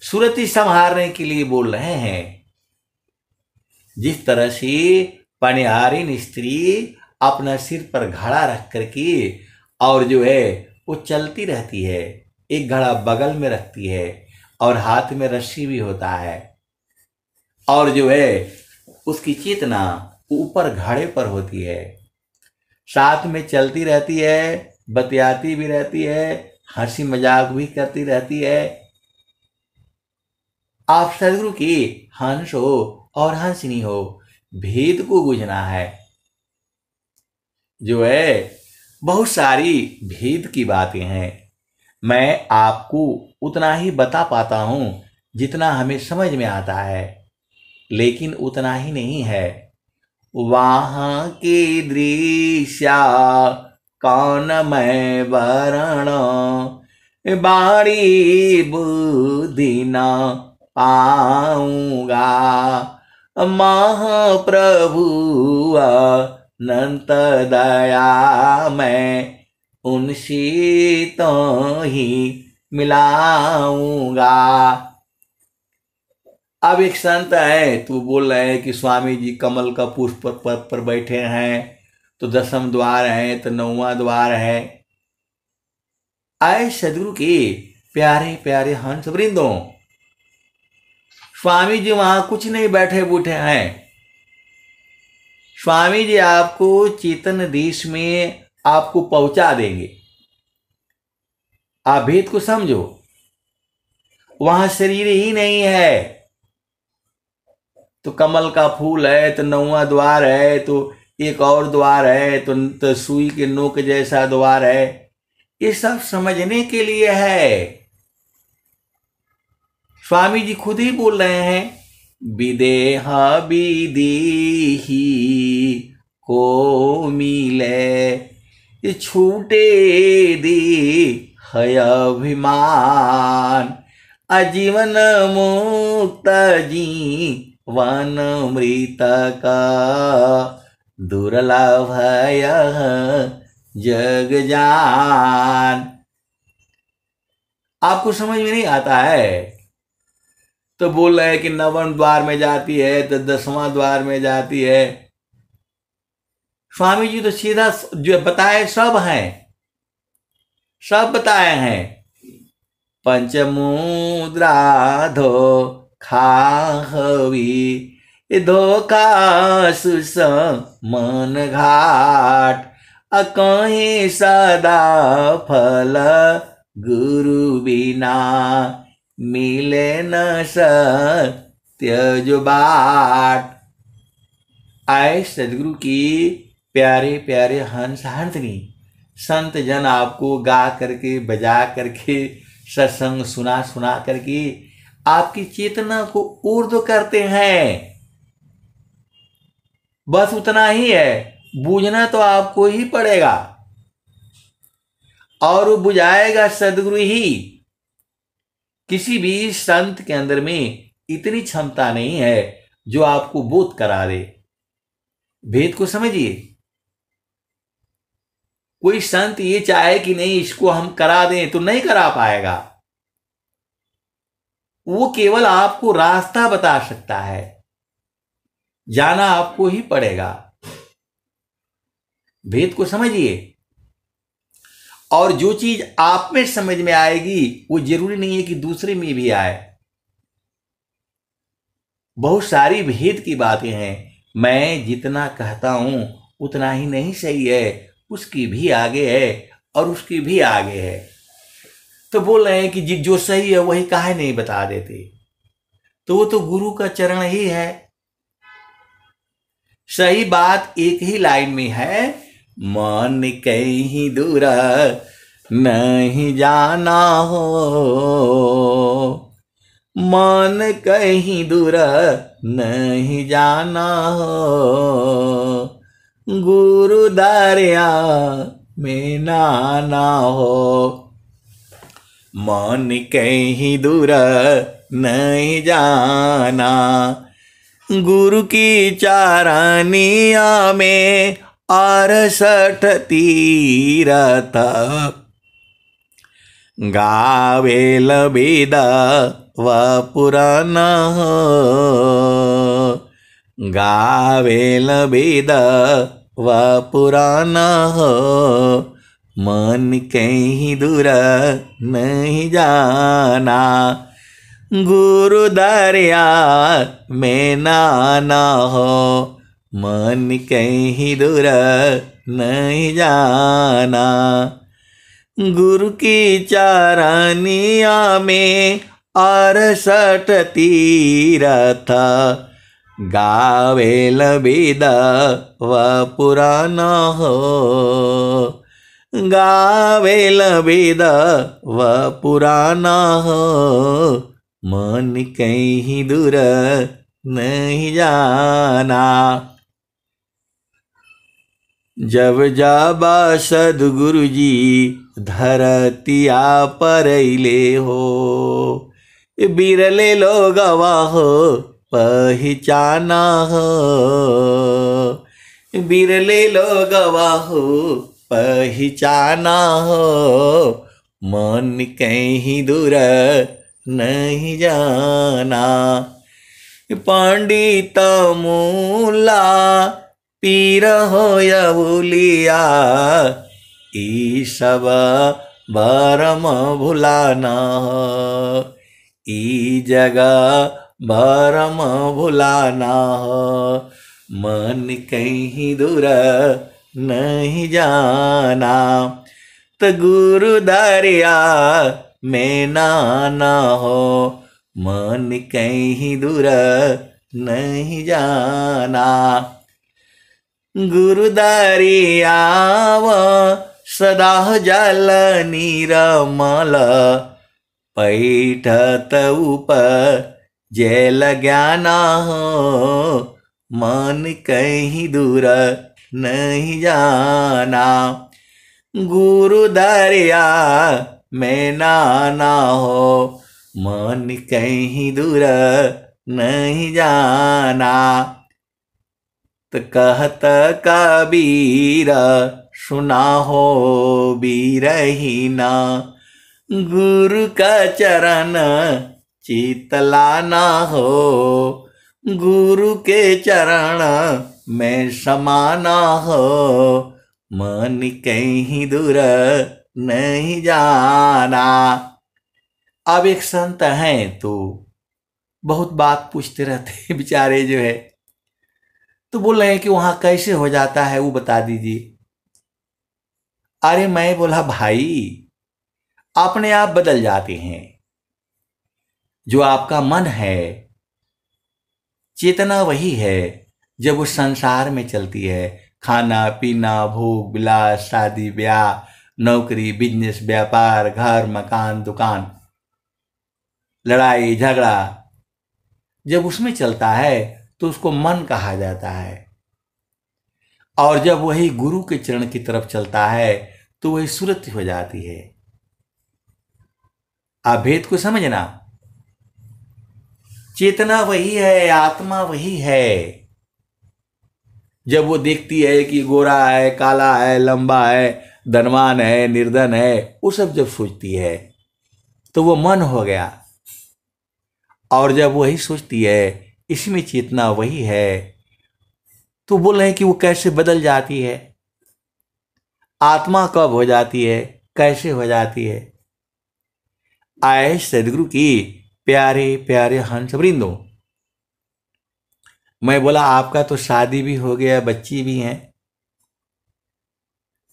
सुरती संहारने के लिए बोल रहे हैं। जिस तरह से पनिहारिन स्त्री अपना सिर पर घड़ा रख करके और जो है वो चलती रहती है, एक घड़ा बगल में रखती है और हाथ में रस्सी भी होता है, और जो है उसकी चेतना ऊपर घड़े पर होती है, साथ में चलती रहती है, बतियाती भी रहती है, हंसी मजाक भी करती रहती है। आप सदगुरु की हंस हो और हंसनी हो, भेद को बुझना है। जो है बहुत सारी भेद की बातें हैं, मैं आपको उतना ही बता पाता हूं जितना हमें समझ में आता है, लेकिन उतना ही नहीं है। वहां के दृश्य कौन मैं वरण बाड़ी बुद्धि न पाऊंगा। महाप्रभु अनंत दया मैं उनसे तो ही मिलाऊंगा। अब एक संत है, तो बोल रहे हैं कि स्वामी जी कमल का पुष्प पर बैठे हैं, तो 10वां द्वार है तो 9वां द्वार है। आए सदगुरु के प्यारे प्यारे हंस वृंदों, स्वामी जी वहां कुछ नहीं बैठे बूठे हैं। स्वामी जी आपको चेतन देश में आपको पहुंचा देंगे। आप भेद को समझो, वहां शरीर ही नहीं है। तो कमल का फूल है तो 9वां द्वार है, तो एक और द्वार है तो सुई के नोक जैसा द्वार है। ये सब समझने के लिए है। स्वामी जी खुद ही बोल रहे हैं, विदेह विदेही को मिले छूटे दे है अभिमान। अजीवन मुक्त जीवन मृत का दुर्लभ जग जान। आपको समझ में नहीं आता है तो बोल रहे हैं कि 9वां द्वार में जाती है तो 10वां द्वार में जाती है। स्वामी जी तो सीधा जो बताए सब हैं, सब बताए हैं। पंचमुद्रा धो खाहवी धोखा सुस मन घाट। कहीं सदा फल गुरु बिना मिले न सत्य जो बाट। आए सदगुरु की प्यारे प्यारे हंस हंसनी संत जन आपको गा करके बजा करके सत्संग सुना सुना करके आपकी चेतना को ऊर्ध्व करते हैं। बस उतना ही है, बूझना तो आपको ही पड़ेगा, और वो बुझाएगा सदगुरु ही। किसी भी संत के अंदर में इतनी क्षमता नहीं है जो आपको बोध करा दे। भेद को समझिए। कोई संत ये चाहे कि नहीं इसको हम करा दें तो नहीं करा पाएगा। वो केवल आपको रास्ता बता सकता है, जाना आपको ही पड़ेगा। भेद को समझिए। और जो चीज आप में समझ में आएगी वो जरूरी नहीं है कि दूसरे में भी आए। बहुत सारी भेद की बातें हैं, मैं जितना कहता हूं उतना ही नहीं सही है, उसकी भी आगे है और उसकी भी आगे है। तो बोल रहे हैं कि जो सही है वही काहे नहीं बता देते। तो वो तो गुरु का चरण ही है। सही बात एक ही लाइन में है, मन कहीं दूर नहीं जाना हो, मन कहीं दूर नहीं जाना हो, गुरु दरिया में नाना हो। मन कहीं दूर नहीं जाना, गुरु की चारानिया में 68 तीरथ, गावेल वेद व पुराण हो, गावेल वेद व पुराण हो, मन कहीं दूर नहीं जाना, गुरु दरिया में नाना हो, मन कहीं दूर नहीं जाना, गुरु की चारानिया में 68 तीरथ, गावेल वेद व पुराण हो, गावेल वेद व पुराण हो, मन कहीं दूर नहीं जाना। जब जाबा सदगुरु जी धरतिया परैले हो, बिरले लोगवा हो पहचाना हो, बिरले लोगवा हो पहचाना हो, मन कहीं दूर नहीं जाना, पंडित मूला पीर हो या भूलिया, ई सब भरम भुलाना हो, ई जगह भरम भुलाना हो, मन कहीं दूर नहीं जाना, तो गुरु दरिया में नाना हो, मन कहीं दूर नहीं जाना, गुरु दरिया सदा जल निरमल, पैठत ऊपर जल ज्ञाना हो, मन कहीं दूर नहीं जाना, गुरु दरिया में नाना हो, मन कहीं दूर नहीं जाना, तो कहत कबीर सुना हो बीरहीना, गुरु का चरण चितलाना हो, गुरु के चरण में समाना हो, मन कहीं दूर नहीं जाना। अब एक संत हैं तो बहुत बात पूछते रहते बेचारे जो है, तो बोल रहे हैं कि वहां कैसे हो जाता है वो बता दीजिए। अरे मैं बोला भाई अपने आप बदल जाते हैं, जो आपका मन है चेतना वही है जब वो संसार में चलती है, खाना पीना भोग विलास शादी ब्याह नौकरी बिजनेस व्यापार घर मकान दुकान लड़ाई झगड़ा, जब उसमें चलता है तो उसको मन कहा जाता है, और जब वही गुरु के चरण की तरफ चलता है तो वही सुरति हो जाती है। आप भेद को समझना, चेतना वही है आत्मा वही है। जब वो देखती है कि गोरा है काला है लंबा है धनवान है निर्धन है, वो सब जब सोचती है तो वो मन हो गया, और जब वही सोचती है इसमें चेतना वही है, तो बोल रहे हैं कि वो कैसे बदल जाती है, आत्मा कब हो जाती है कैसे हो जाती है। आए सदगुरु की प्यारे प्यारे हंस वृंदो, मैं बोला आपका तो शादी भी हो गया बच्ची भी हैं,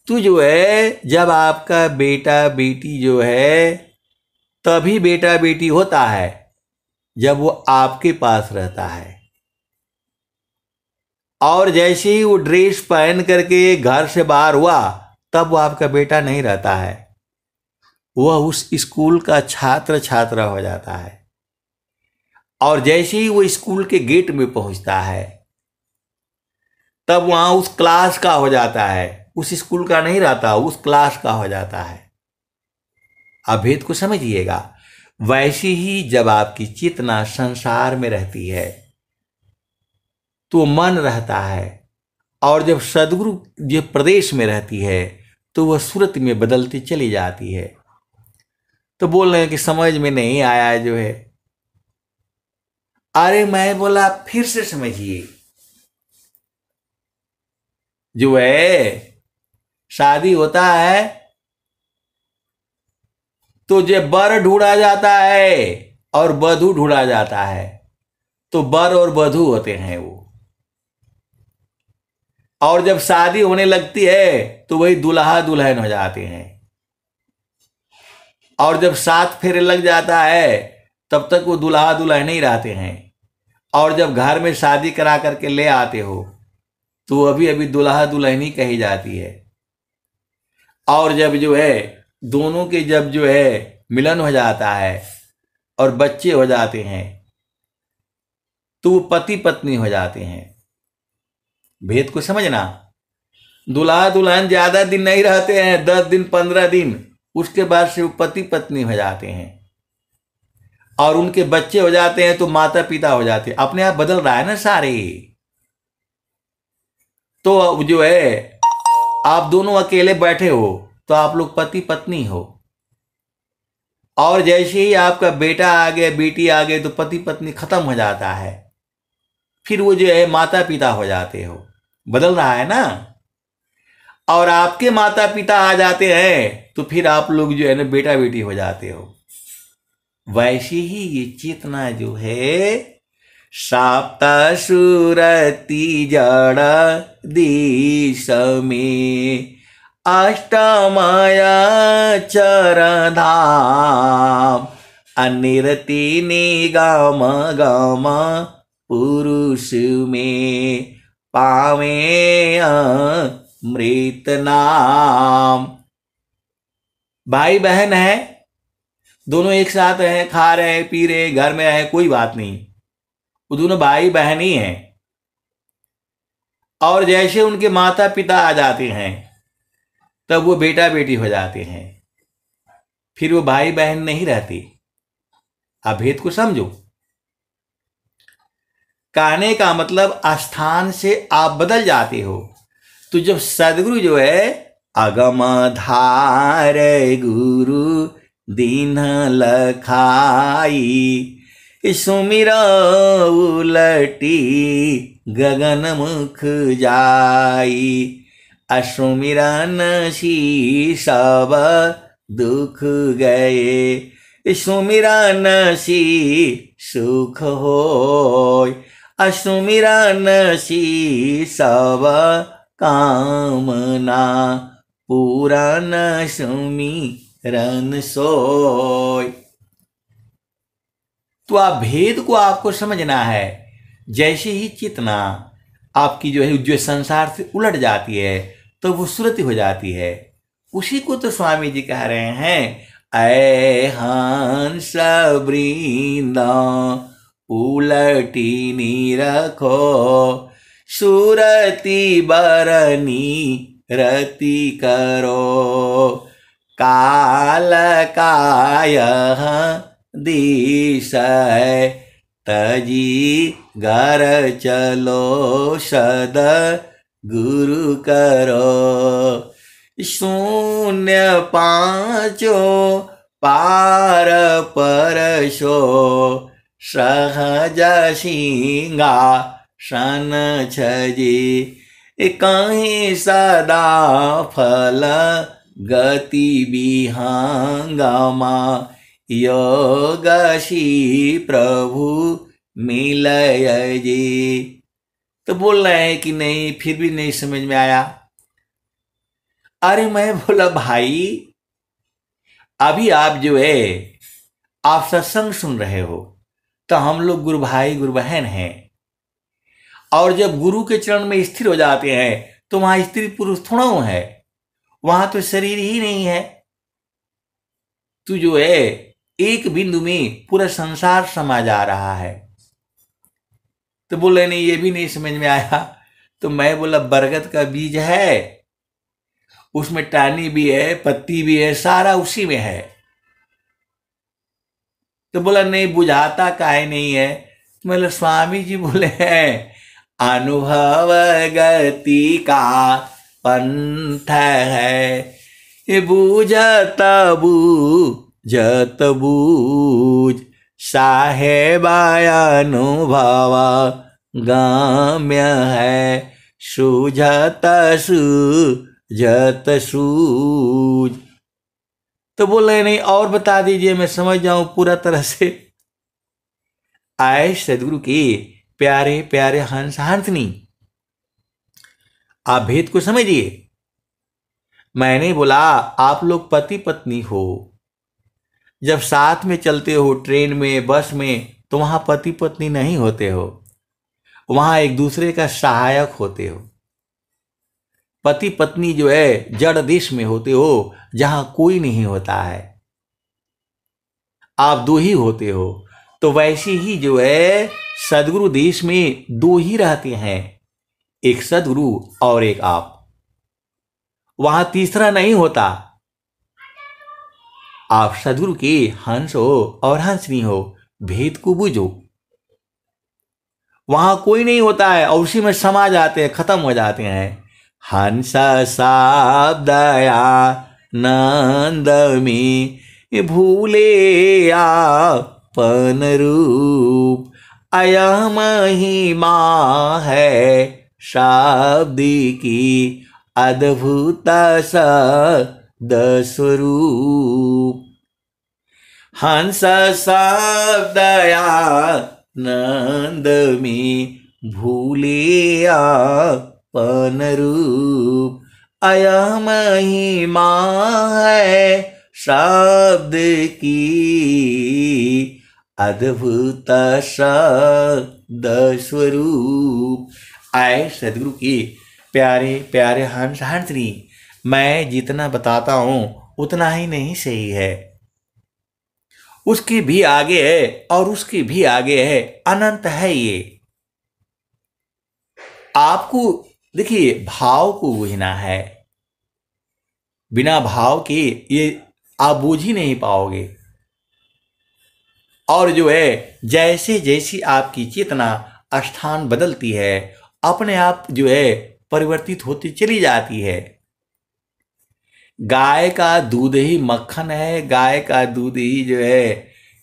तो जो है जब आपका बेटा बेटी जो है तभी बेटा बेटी होता है जब वो आपके पास रहता है, और जैसे ही वो ड्रेस पहन करके घर से बाहर हुआ तब वो आपका बेटा नहीं रहता है, वह उस स्कूल का छात्र छात्रा हो जाता है। और जैसे ही वो स्कूल के गेट में पहुंचता है तब वहां उस क्लास का हो जाता है, उस स्कूल का नहीं रहता, उस क्लास का हो जाता है। आप भेद को समझिएगा। वैसे ही जब आपकी चेतना संसार में रहती है तो मन रहता है, और जब सदगुरु जो प्रदेश में रहती है तो वह सूरत में बदलती चली जाती है। तो बोल रहे हैं कि समझ में नहीं आया जो है। अरे मैं बोला फिर से समझिए। जो है शादी होता है तो जब वर ढूंढा जाता है और वधू ढूंढा जाता है, तो वर और वधू होते हैं वो। और जब शादी होने लगती है तो वही दुल्हा दुल्हन हो जाते हैं। और जब 7 फेरे लग जाता है तब तक वो दुल्हा दुल्हन ही रहते हैं। और जब घर में शादी करा करके ले आते हो तो अभी अभी दुल्हा दुल्हन ही कही जाती है। और जब जो है दोनों के जब जो है मिलन हो जाता है और बच्चे हो जाते हैं तो वो पति पत्नी हो जाते हैं। भेद को समझना। दुल्हा दुल्हन ज्यादा दिन नहीं रहते हैं, 10 दिन 15 दिन, उसके बाद से वो पति पत्नी हो जाते हैं। और उनके बच्चे हो जाते हैं तो माता पिता हो जाते हैं। अपने आप बदल रहा है ना सारे। तो जो है आप दोनों अकेले बैठे हो तो आप लोग पति पत्नी हो। और जैसे ही आपका बेटा आ गया बेटी आ गए तो पति पत्नी खत्म हो जाता है, फिर वो जो है माता पिता हो जाते हो। बदल रहा है ना। और आपके माता पिता आ जाते हैं तो फिर आप लोग जो है ना बेटा बेटी हो जाते हो। वैसे ही ये चेतना जो है सप्त सुरति जड़ दिश में अष्टमया चरधाम अनिरति निगम गम पुरुष में पावे अमृत नाम। भाई बहन है, दोनों एक साथ हैं, खा रहे हैं पी रहे हैं, घर में रहे, कोई बात नहीं, वो दोनों भाई बहन ही हैं। और जैसे उनके माता पिता आ जाते हैं तब वो बेटा बेटी हो जाते हैं, फिर वो भाई बहन नहीं रहती। आप भेद को समझो। कहने का मतलब स्थान से आप बदल जाते हो। तो जब सदगुरु जो है अगम धार गुरु दीन लखाई सुमिर उलटी गगन मुख जाई असुमिरन सी सब दुख गए सुमिरन सी सुख होय असुमिरन सी सब कामना पूरन सुमिरन सोय। तो आप भेद को आपको समझना है। जैसे ही चेतना आपकी जो है जो संसार से उलट जाती है तो वो सुरति हो जाती है। उसी को तो स्वामी जी कह रहे हैं, ऐ हंस वृंद उलटी नी रखो सुरति बरनी रति करो काल काय दिश तजी घर चलो सद गुरु करो शून्य पांचो पार परशो सहज सिंगा सन छजी कहीं सदा फल गति विहंगमा योगशी प्रभु मिलय जी। तो बोल रहे हैं कि नहीं, फिर भी नहीं समझ में आया। अरे मैं बोला भाई अभी आप जो है आप सत्संग सुन रहे हो तो हम लोग गुरु भाई गुरु बहन हैं। और जब गुरु के चरण में स्थिर हो जाते हैं तो वहां स्त्री पुरुष थोड़ा है, वहां तो शरीर ही नहीं है। तू जो है एक बिंदु में पूरा संसार समा जा रहा है। तो बोले नहीं, ये भी नहीं समझ में आया। तो मैं बोला बरगद का बीज है, उसमें टहनी भी है, पत्ती भी है, सारा उसी में है। तो बोला नहीं, बुझाता काहे नहीं है। तो मतलब स्वामी जी बोले हैं, अनुभव गति का पंथ है, ये बूझत बूझत बूझ, साहेबाय अनुभव गम्य है, सूझत सूझत सूझ। तो बोले नहीं, और बता दीजिए, मैं समझ जाऊं पूरा तरह से। आए सदगुरु के प्यारे प्यारे हंस हंसनी, आप भेद को समझिए। मैंने बोला आप लोग पति पत्नी हो, जब साथ में चलते हो ट्रेन में, बस में, तो वहां पति पत्नी नहीं होते हो, वहां एक दूसरे का सहायक होते हो। पति पत्नी जो है जड़ देश में होते हो, जहां कोई नहीं होता है, आप दो ही होते हो। तो वैसे ही जो है सदगुरु देश में दो ही रहते हैं, एक सदगुरु और एक आप, वहां तीसरा नहीं होता। आप सदगुरु के हंस हो और हंसनी हो, भेद को बुझो। वहां कोई नहीं होता है और उसी में समा जाते हैं, खत्म हो जाते हैं। हंस शाब्दया नंद में भूले आपन रूप, अयह महिमा है शब्द की अद्भुत सद स्वरूप। हंस शब्दया नंद में भूले आपन रूप, अयह महिमा है शब्द की अद्भुत शब्द स्वरूप। आए सदगुरु की प्यारे प्यारे हंस हंसनी, मैं जितना बताता हूं उतना ही नहीं सही है, उसके भी आगे है और उसके भी आगे है, अनंत है ये। आपको देखिए भाव को बूझना है, बिना भाव के ये आप बूझ ही नहीं पाओगे। और जो है जैसे जैसी आपकी चेतना स्थान बदलती है, अपने आप जो है परिवर्तित होती चली जाती है। गाय का दूध ही मक्खन है, गाय का दूध ही जो है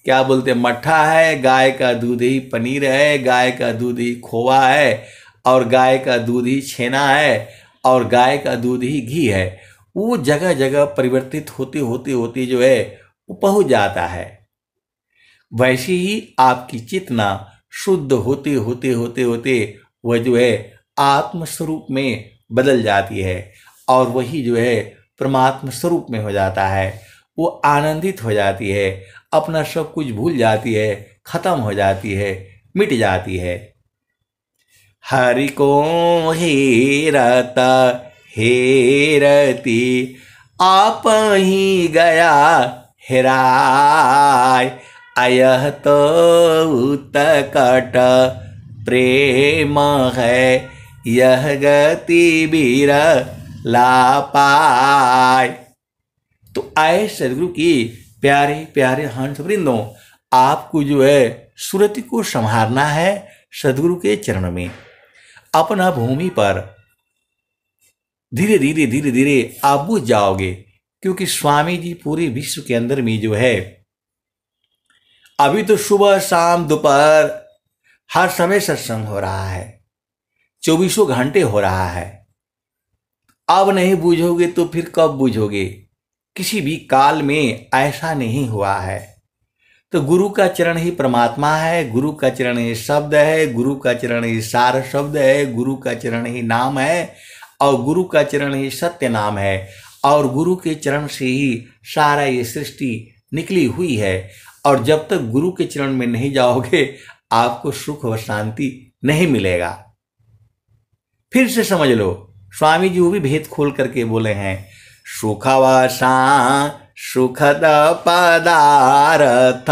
क्या बोलते हैं मट्ठा है, गाय का दूध ही पनीर है, गाय का दूध ही खोवा है, और गाय का दूध ही छेना है, और गाय का दूध ही घी है। वो जगह जगह परिवर्तित होते होते होते जो है वो पहुंच जाता है। वैसे ही आपकी चेतना शुद्ध होते होते होते होते वह जो है आत्म स्वरूप में बदल जाती है, और वही जो है परमात्मा स्वरूप में हो जाता है। वो आनंदित हो जाती है, अपना सब कुछ भूल जाती है, खत्म हो जाती है, मिट जाती है। हरि को हेरत हेरती आप ही गया हेराय, अयह तो उत्कट प्रेम है, यह गति बिरला पाय। तो आए सदगुरु की प्यारे प्यारे हंस वृंदों, आपको जो है सुरति को संभालना है सदगुरु के चरण में। अपना भूमि पर धीरे धीरे धीरे धीरे आप बुझ जाओगे, क्योंकि स्वामी जी पूरे विश्व के अंदर में जो है अभी तो सुबह शाम दोपहर हर समय सत्संग हो रहा है, 24 घंटे हो रहा है। अब नहीं बूझोगे तो फिर कब बूझोगे? किसी भी काल में ऐसा नहीं हुआ है। तो गुरु का चरण ही परमात्मा है, गुरु का चरण ही शब्द है, गुरु का चरण ही सार शब्द है, गुरु का चरण ही नाम है, और गुरु का चरण ही सत्य नाम है, और गुरु के चरण से ही सारा ये सृष्टि निकली हुई है। और जब तक गुरु के चरण में नहीं जाओगे आपको सुख व शांति नहीं मिलेगा। फिर से समझ लो, स्वामी जी वो भी भेद खोल करके बोले हैं, सुख व सुखद पदार्थ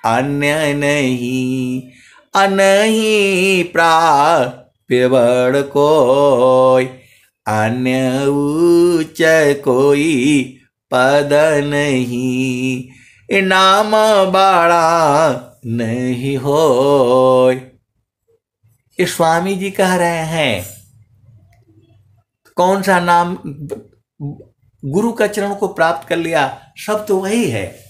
अन्य नहीं, अनहि प्राप्य बड़ कोई, अन्य उच्च कोई पद नहीं, नाम बड़ा नहीं होय। ये स्वामी जी कह रहे हैं कौन सा नाम, गुरु का चरण को प्राप्त कर लिया सब तो वही है।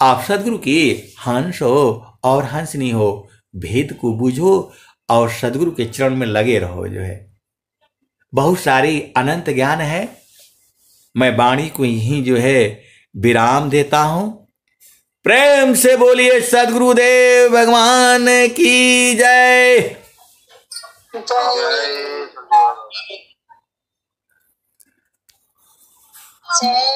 आप सदगुरु की हंस हो और हंसनी हो, भेद को बूझो और सदगुरु के चरण में लगे रहो। जो है बहुत सारी अनंत ज्ञान है, मैं वाणी को यही जो है विराम देता हूं। प्रेम से बोलिए सदगुरुदेव भगवान की जय। जय